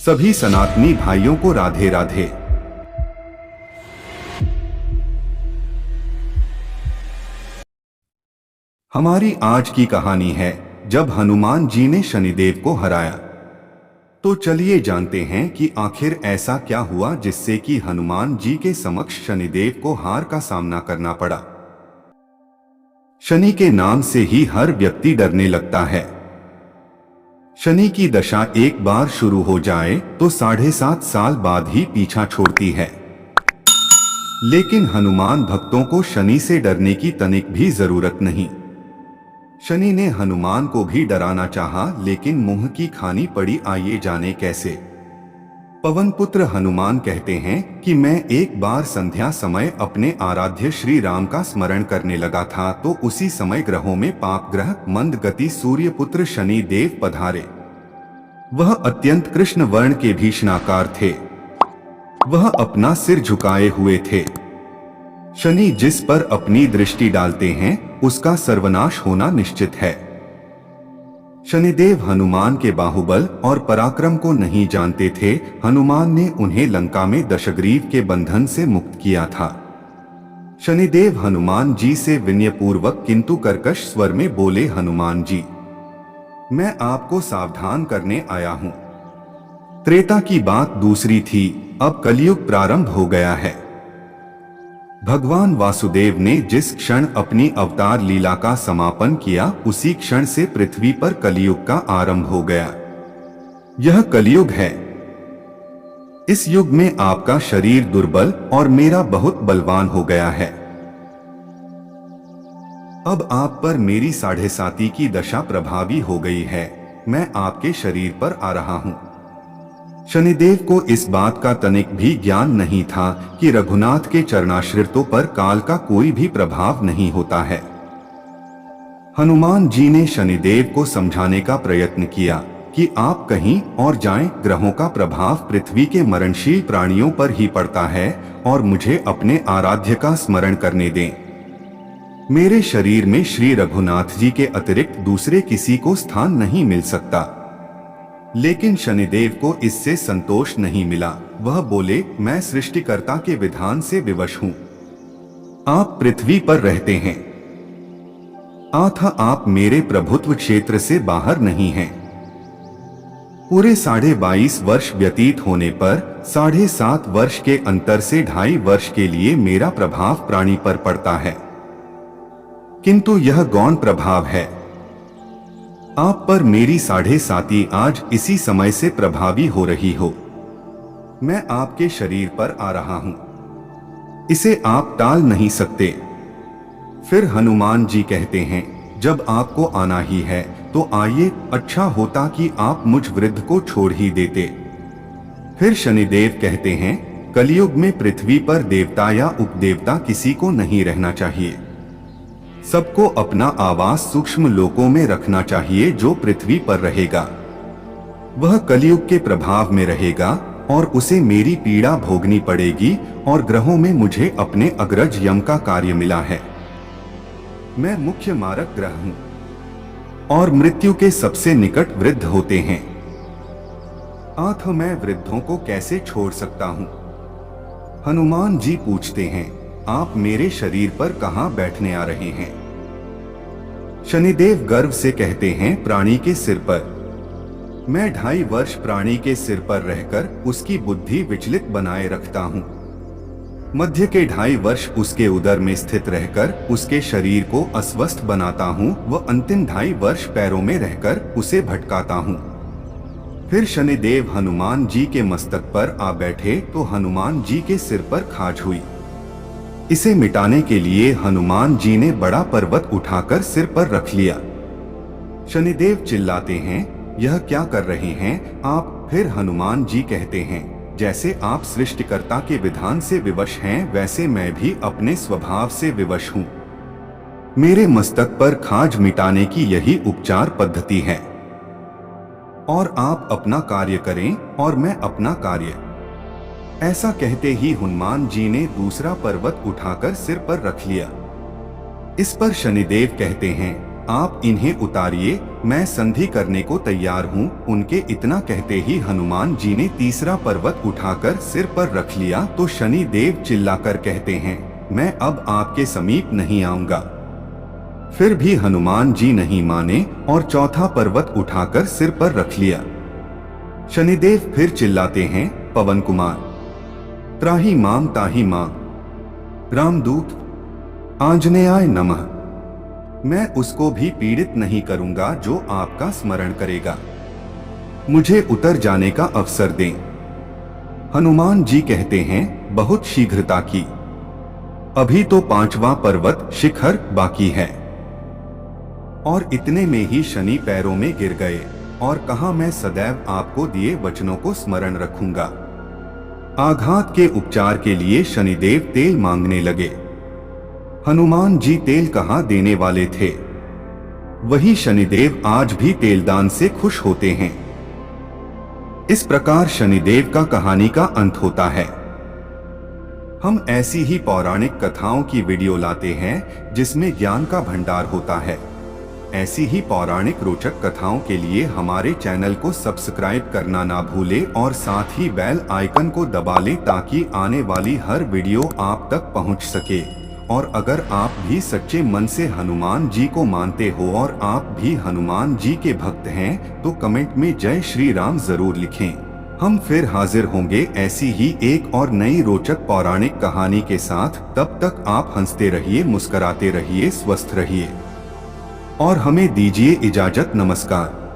सभी सनातनी भाइयों को राधे राधे। हमारी आज की कहानी है जब हनुमान जी ने शनिदेव को हराया। तो चलिए जानते हैं कि आखिर ऐसा क्या हुआ जिससे कि हनुमान जी के समक्ष शनिदेव को हार का सामना करना पड़ा। शनि के नाम से ही हर व्यक्ति डरने लगता है। शनि की दशा एक बार शुरू हो जाए तो 7.5 साल बाद ही पीछा छोड़ती है। लेकिन हनुमान भक्तों को शनि से डरने की तनिक भी जरूरत नहीं। शनि ने हनुमान को भी डराना चाहा, लेकिन मुंह की खानी पड़ी। आइए जाने कैसे। पवन पुत्र हनुमान कहते हैं कि मैं एक बार संध्या समय अपने आराध्य श्री राम का स्मरण करने लगा था, तो उसी समय ग्रहों में पाप ग्रह मंद गति सूर्य पुत्र शनि देव पधारे। वह अत्यंत कृष्ण वर्ण के भीषणाकार थे। वह अपना सिर झुकाए हुए थे। शनि जिस पर अपनी दृष्टि डालते हैं उसका सर्वनाश होना निश्चित है। शनिदेव हनुमान के बाहुबल और पराक्रम को नहीं जानते थे। हनुमान ने उन्हें लंका में दशग्रीव के बंधन से मुक्त किया था। शनिदेव हनुमान जी से विनयपूर्वक किंतु कर्कश स्वर में बोले, हनुमान जी, मैं आपको सावधान करने आया हूं। त्रेता की बात दूसरी थी, अब कलयुग प्रारंभ हो गया है। भगवान वासुदेव ने जिस क्षण अपनी अवतार लीला का समापन किया, उसी क्षण से पृथ्वी पर कलयुग का आरंभ हो गया। यह कलयुग है। इस युग में आपका शरीर दुर्बल और मेरा बहुत बलवान हो गया है। अब आप पर मेरी 7.5 की दशा प्रभावी हो गई है। मैं आपके शरीर पर आ रहा हूं। शनिदेव को इस बात का तनिक भी ज्ञान नहीं था कि रघुनाथ के चरणाश्रितों पर काल का कोई भी प्रभाव नहीं होता है। हनुमान जी ने शनिदेव को समझाने का प्रयत्न किया कि आप कहीं और जाएं, ग्रहों का प्रभाव पृथ्वी के मरणशील प्राणियों पर ही पड़ता है और मुझे अपने आराध्य का स्मरण करने दें। मेरे शरीर में श्री रघुनाथ जी के अतिरिक्त दूसरे किसी को स्थान नहीं मिल सकता। लेकिन शनिदेव को इससे संतोष नहीं मिला। वह बोले, मैं सृष्टिकर्ता के विधान से विवश हूं। आप पृथ्वी पर रहते हैं, अतः आप मेरे प्रभुत्व क्षेत्र से बाहर नहीं हैं। पूरे 22.5 वर्ष व्यतीत होने पर 7.5 वर्ष के अंतर से 2.5 वर्ष के लिए मेरा प्रभाव प्राणी पर पड़ता है, किंतु यह गौण प्रभाव है। आप पर मेरी 7.5 आज इसी समय से प्रभावी हो रही हो। मैं आपके शरीर पर आ रहा हूं, इसे आप टाल नहीं सकते। फिर हनुमान जी कहते हैं, जब आपको आना ही है तो आइए, अच्छा होता कि आप मुझ वृद्ध को छोड़ ही देते। फिर शनिदेव कहते हैं, कलयुग में पृथ्वी पर देवता या उपदेवता किसी को नहीं रहना चाहिए। सबको अपना आवास सूक्ष्म लोकों में रखना चाहिए। जो पृथ्वी पर रहेगा वह कलयुग के प्रभाव में रहेगा और उसे मेरी पीड़ा भोगनी पड़ेगी। और ग्रहों में मुझे अपने अग्रज यम का कार्य मिला है। मैं मुख्य मारक ग्रह हूं और मृत्यु के सबसे निकट वृद्ध होते हैं, अतः मैं वृद्धों को कैसे छोड़ सकता हूं। हनुमान जी पूछते हैं, आप मेरे शरीर पर कहां बैठने आ रहे हैं। शनिदेव गर्व से कहते हैं, प्राणी के सिर पर। मैं 2.5 वर्ष प्राणी के सिर पर रहकर उसकी बुद्धि विचलित बनाए रखता हूं। मध्य के 2.5 वर्ष उसके उदर में स्थित रहकर उसके शरीर को अस्वस्थ बनाता हूं व अंतिम 2.5 वर्ष पैरों में रहकर उसे भटकाता हूं। फिर शनिदेव हनुमान जी के मस्तक पर आ बैठे तो हनुमान जी के सिर पर खाज हुई। इसे मिटाने के लिए हनुमान जी ने बड़ा पर्वत उठाकर सिर पर रख लिया। शनिदेव चिल्लाते हैं, यह क्या कर रहे हैं आप। फिर हनुमान जी कहते हैं, जैसे आप सृष्टिकर्ता के विधान से विवश हैं, वैसे मैं भी अपने स्वभाव से विवश हूं। मेरे मस्तक पर खाज मिटाने की यही उपचार पद्धति है। और आप अपना कार्य करें और मैं अपना कार्य। ऐसा कहते ही हनुमान जी ने दूसरा पर्वत उठाकर सिर पर रख लिया। इस पर शनिदेव कहते हैं, आप इन्हें उतारिए, मैं संधि करने को तैयार हूँ। उनके इतना कहते ही हनुमान जी ने तीसरा पर्वत उठाकर सिर पर रख लिया तो शनि देव चिल्लाकर कहते हैं, मैं अब आपके समीप नहीं आऊंगा। फिर भी हनुमान जी नहीं माने और चौथा पर्वत उठाकर सिर पर रख लिया। शनिदेव फिर चिल्लाते हैं, पवन कुमार, त्राहि माम ताहि माम, रामदूत, आंजनेयाय नमः। मैं उसको भी पीड़ित नहीं करूंगा जो आपका स्मरण करेगा। मुझे उतर जाने का अवसर दें। हनुमान जी कहते हैं, बहुत शीघ्रता की, अभी तो 5वां पर्वत शिखर बाकी है। और इतने में ही शनि पैरों में गिर गए और कहा, मैं सदैव आपको दिए वचनों को स्मरण रखूंगा। आघात के उपचार के लिए शनिदेव तेल मांगने लगे। हनुमान जी तेल कहाँ देने वाले थे, वही शनिदेव आज भी तेलदान से खुश होते हैं। इस प्रकार शनिदेव का कहानी का अंत होता है। हम ऐसी ही पौराणिक कथाओं की वीडियो लाते हैं जिसमें ज्ञान का भंडार होता है। ऐसी ही पौराणिक रोचक कथाओं के लिए हमारे चैनल को सब्सक्राइब करना ना भूले और साथ ही बेल आइकन को दबा लें ताकि आने वाली हर वीडियो आप तक पहुंच सके। और अगर आप भी सच्चे मन से हनुमान जी को मानते हो और आप भी हनुमान जी के भक्त हैं तो कमेंट में जय श्री राम जरूर लिखें। हम फिर हाजिर होंगे ऐसी ही एक और नई रोचक पौराणिक कहानी के साथ। तब तक आप हंसते रहिए, मुस्कुराते रहिए, स्वस्थ रहिए और हमें दीजिए इजाजत। नमस्कार।